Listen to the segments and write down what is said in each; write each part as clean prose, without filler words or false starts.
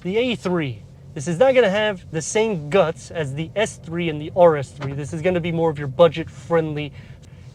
the A3. This is not going to have the same guts as the S3 and the RS3. This is going to be more of your budget-friendly.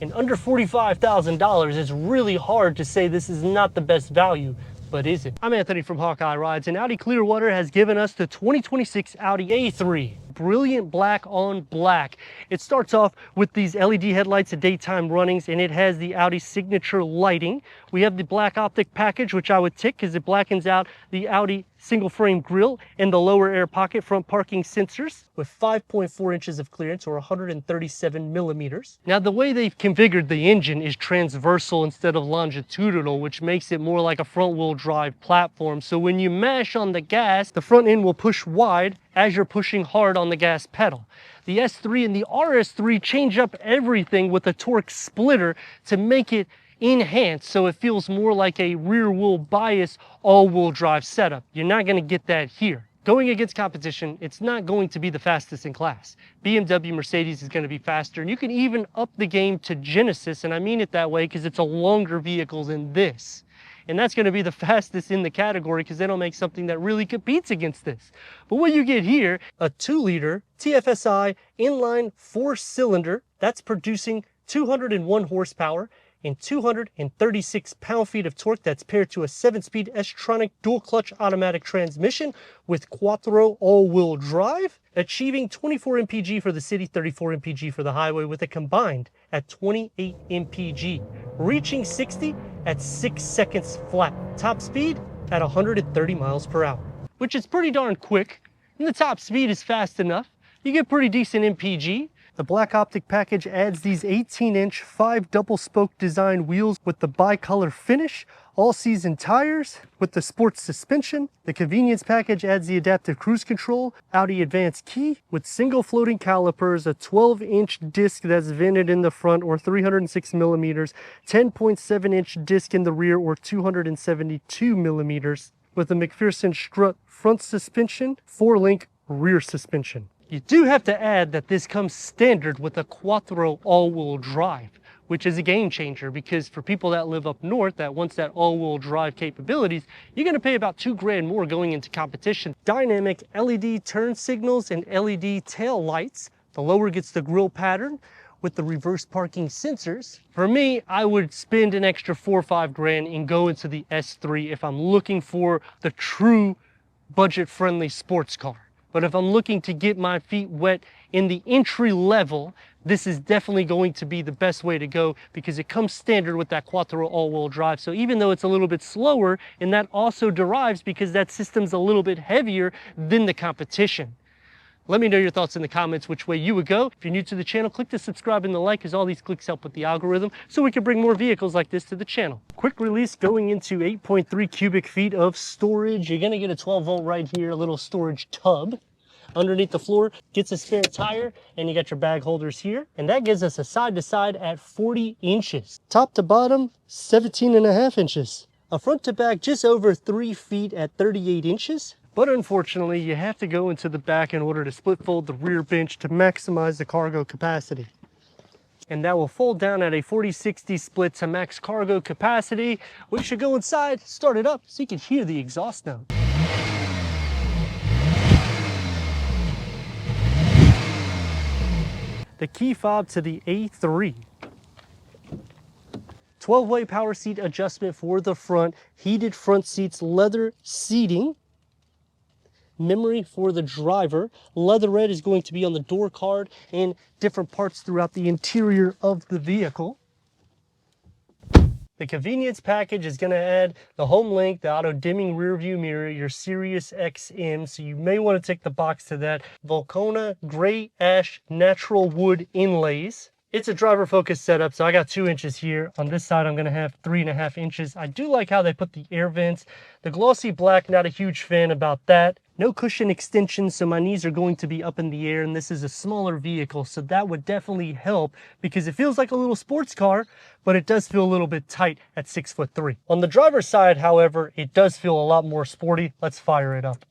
And under $45,000, it's really hard to say this is not the best value, but is it? I'm Anthony from Hawkeye Rides, and Audi Clearwater has given us the 2026 Audi A3. Brilliant black on black. It starts off with these LED headlights at daytime runnings, and it has the Audi signature lighting. We have the black optic package, which I would tick because it blackens out the Audi single frame grille and the lower air pocket front parking sensors with 5.4 inches of clearance, or 137 millimeters. Now, the way they've configured the engine is transversal instead of longitudinal, which makes it more like a front wheel drive platform. So when you mash on the gas, the front end will push wide as you're pushing hard on the gas pedal. The S3 and the RS3 change up everything with a torque splitter to make it enhanced, so it feels more like a rear wheel bias all-wheel drive setup. You're not going to get that here. Going against competition, it's not going to be the fastest in class. BMW, Mercedes is going to be faster, and you can even up the game to Genesis, and I mean it that way because it's a longer vehicle than this. And that's going to be the fastest in the category because they don't make something that really competes against this. But what you get here, a 2-liter TFSI inline 4-cylinder that's producing 201 horsepower and 236 pound-feet of torque, that's paired to a 7-speed S-tronic dual-clutch automatic transmission with Quattro all-wheel drive, achieving 24 mpg for the city, 34 mpg for the highway, with a combined at 28 mpg, reaching 60 at 6 seconds flat. Top speed at 130 miles per hour, which is pretty darn quick, and the top speed is fast enough. You get pretty decent mpg. The black optic package adds these 18-inch 5 double-spoke design wheels with the bicolor finish, all-season tires with the sports suspension. The convenience package adds the adaptive cruise control, Audi advanced key with single floating calipers, a 12-inch disc that's vented in the front, or 306 millimeters, 10.7-inch disc in the rear, or 272 millimeters, with a McPherson strut front suspension, 4-link rear suspension. You do have to add that this comes standard with a Quattro all-wheel drive, which is a game changer because for people that live up north that wants that all-wheel drive capabilities, you're going to pay about $2,000 more going into competition. Dynamic LED turn signals and LED tail lights. The lower gets the grille pattern with the reverse parking sensors. For me, I would spend an extra $4,000 or $5,000 and go into the S3 if I'm looking for the true budget-friendly sports car. But if I'm looking to get my feet wet in the entry level, this is definitely going to be the best way to go because it comes standard with that Quattro all-wheel drive. So even though it's a little bit slower, and that also derives because that system's a little bit heavier than the competition. Let me know your thoughts in the comments which way you would go. If you're new to the channel, click the subscribe and the like, as all these clicks help with the algorithm so we can bring more vehicles like this to the channel. Quick release going into 8.3 cubic feet of storage. You're gonna get a 12-volt right here, a little storage tub. Underneath the floor gets a spare tire, and you got your bag holders here. And that gives us a side-to-side at 40 inches. Top to bottom, 17.5 inches. A front to back just over 3 feet at 38 inches. But unfortunately, you have to go into the back in order to split fold the rear bench to maximize the cargo capacity. And that will fold down at a 40-60 split to max cargo capacity. We should go inside, start it up so you can hear the exhaust note. The key fob to the A3. 12-way power seat adjustment for the front, heated front seats, leather seating, memory for the driver. Leather red is going to be on the door card and different parts throughout the interior of the vehicle. The convenience package is going to add the home link, the auto dimming rear view mirror, your Sirius XM, so you may want to tick the box to that. Volcona gray ash natural wood inlays. It's a driver focused setup, so I got 2 inches here. On this side, I'm going to have 3.5 inches. I do like how they put the air vents. The glossy black, not a huge fan about that. No cushion extension, so my knees are going to be up in the air, and this is a smaller vehicle, so that would definitely help because it feels like a little sports car, but it does feel a little bit tight at 6'3". On the driver's side, however, it does feel a lot more sporty. Let's fire it up.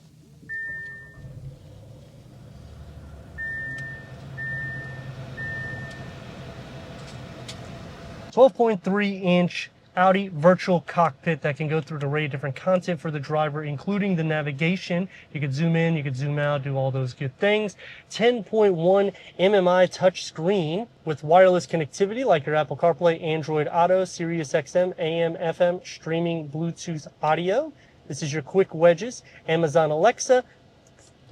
12.3-inch Audi Virtual Cockpit that can go through an array of different content for the driver, including the navigation. You could zoom in, you could zoom out, do all those good things. 10.1 MMI touch screen with wireless connectivity like your Apple CarPlay, Android Auto, Sirius XM, AM, FM, streaming, Bluetooth audio. This is your quick wedges. Amazon Alexa.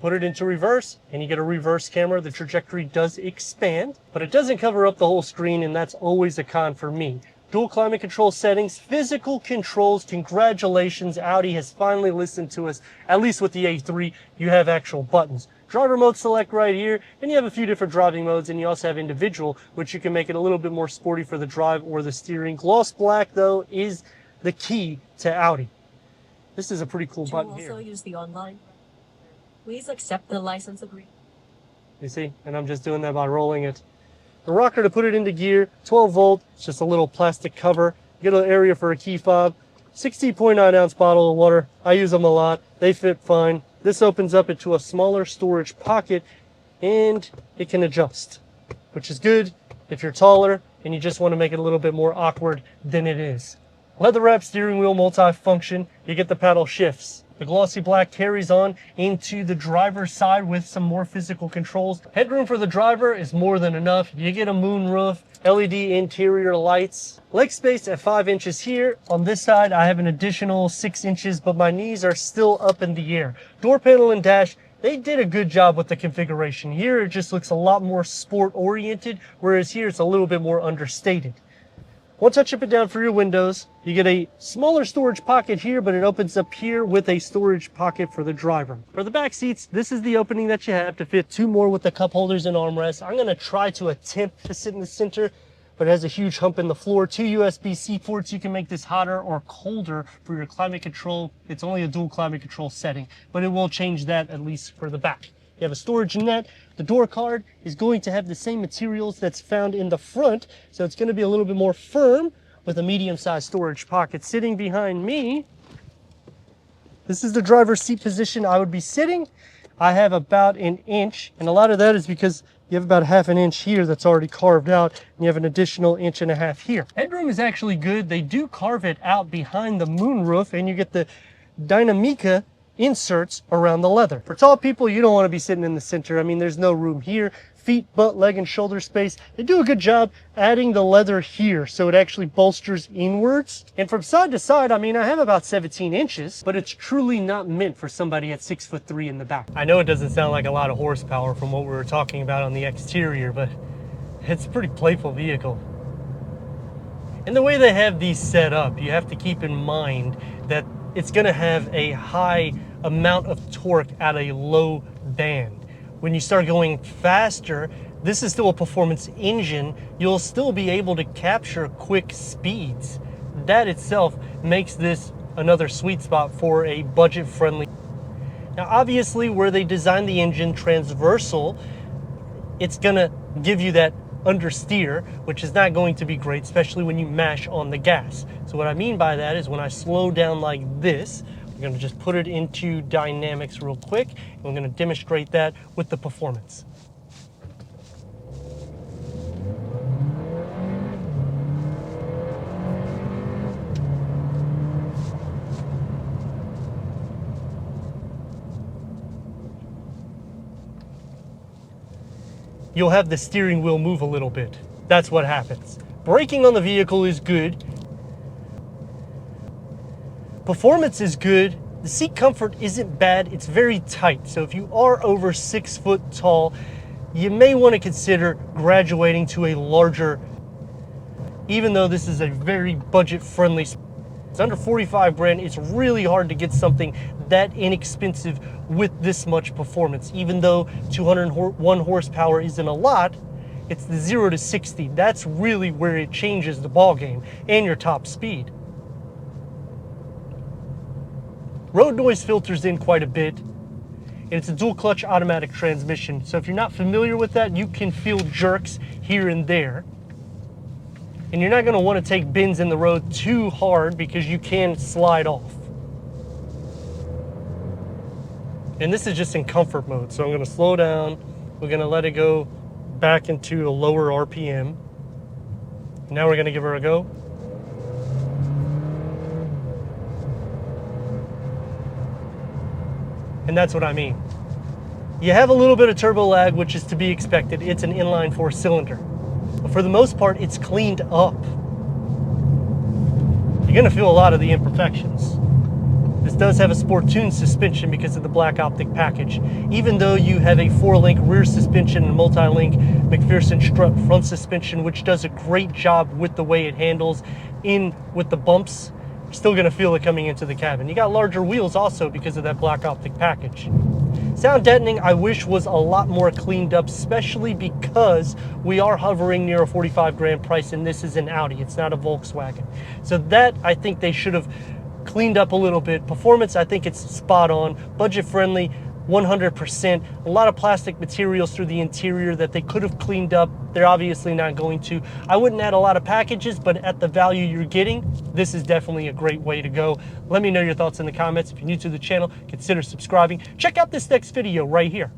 Put it into reverse and you get a reverse camera. The trajectory does expand, but it doesn't cover up the whole screen, and that's always a con for me. Dual climate control settings, physical controls. Congratulations, Audi has finally listened to us. At least with the A3, you have actual buttons. Driver mode select right here, and you have a few different driving modes, and you also have individual, which you can make it a little bit more sporty for the drive or the steering. Gloss black, though, is the key to Audi. This is a pretty cool button here. Also use the online. Please accept the license agreement. You see? And I'm just doing that by rolling it. The rocker to put it into gear, 12 volt, it's just a little plastic cover. You get an area for a key fob. 16.9 ounce bottle of water. I use them a lot. They fit fine. This opens up into a smaller storage pocket, and it can adjust, which is good if you're taller and you just want to make it a little bit more awkward than it is. Leather wrap steering wheel multi-function. You get the paddle shifts. The glossy black carries on into the driver's side with some more physical controls. Headroom for the driver is more than enough. You get a moonroof, LED interior lights. Leg space at 5 inches here. On this side, I have an additional 6 inches, but my knees are still up in the air. Door panel and dash, they did a good job with the configuration. Here, it just looks a lot more sport-oriented, whereas here, it's a little bit more understated. Once I chip it down for your windows, you get a smaller storage pocket here, but it opens up here with a storage pocket for the driver. For the back seats, this is the opening that you have to fit 2 more with the cup holders and armrests. I'm gonna try to attempt to sit in the center, but it has a huge hump in the floor. 2 USB-C ports. You can make this hotter or colder for your climate control. It's only a dual climate control setting, but it will change that at least for the back. You have a storage net. The door card is going to have the same materials that's found in the front, so it's going to be a little bit more firm with a medium-sized storage pocket. Sitting behind me, this is the driver's seat position I would be sitting. I have about an inch, and a lot of that is because you have about ½ inch here that's already carved out, and you have an additional 1.5 inches here. Headroom is actually good. They do carve it out behind the moonroof, and you get the Dynamica inserts around the leather. For tall people, you don't want to be sitting in the center. I mean, there's no room here. Feet, butt, leg, and shoulder space. They do a good job adding the leather here, so it actually bolsters inwards. And from side to side, I mean, I have about 17 inches, but it's truly not meant for somebody at 6'3" in the back. I know it doesn't sound like a lot of horsepower from what we were talking about on the exterior, but it's a pretty playful vehicle. And the way they have these set up, you have to keep in mind that it's going to have a high amount of torque at a low band. When you start going faster, this is still a performance engine. You'll still be able to capture quick speeds. That itself makes this another sweet spot for a budget-friendly. Now, obviously, where they designed the engine transversal, it's going to give you that understeer, which is not going to be great, especially when you mash on the gas. So what I mean by that is when I slow down like this, we're going to just put it into dynamics real quick, and we're going to demonstrate that with the performance. You'll have the steering wheel move a little bit. That's what happens. Braking on the vehicle is good. Performance is good. The seat comfort isn't bad. It's very tight. So if you are over 6 foot tall, you may want to consider graduating to a larger, even though this is a very budget friendly. It's under 45 grand. It's really hard to get something that inexpensive with this much performance. Even though 201 horsepower isn't a lot, it's the 0 to 60. That's really where it changes the ball game and your top speed. Road noise filters in quite a bit, and it's a dual clutch automatic transmission. So if you're not familiar with that, you can feel jerks here and there. And you're not going to want to take bends in the road too hard because you can slide off. And this is just in comfort mode. So I'm going to slow down. We're going to let it go back into a lower RPM. Now we're going to give her a go. And that's what I mean. You have a little bit of turbo lag, which is to be expected. It's an inline 4-cylinder. But for the most part, it's cleaned up. You're gonna feel a lot of the imperfections. This does have a sport tuned suspension because of the black optic package. Even though you have a 4-link rear suspension and multi-link McPherson strut front suspension, which does a great job with the way it handles in with the bumps, you're still gonna feel it coming into the cabin. You got larger wheels also because of that black optic package. Sound deadening, I wish was a lot more cleaned up, especially because we are hovering near a 45 grand price and this is an Audi, it's not a Volkswagen. So that, I think they should have cleaned up a little bit. Performance, I think it's spot on, budget friendly, 100%. A lot of plastic materials through the interior that they could have cleaned up. They're obviously not going to. I wouldn't add a lot of packages, but at the value you're getting, this is definitely a great way to go. Let me know your thoughts in the comments. If you're new to the channel, consider subscribing. Check out this next video right here.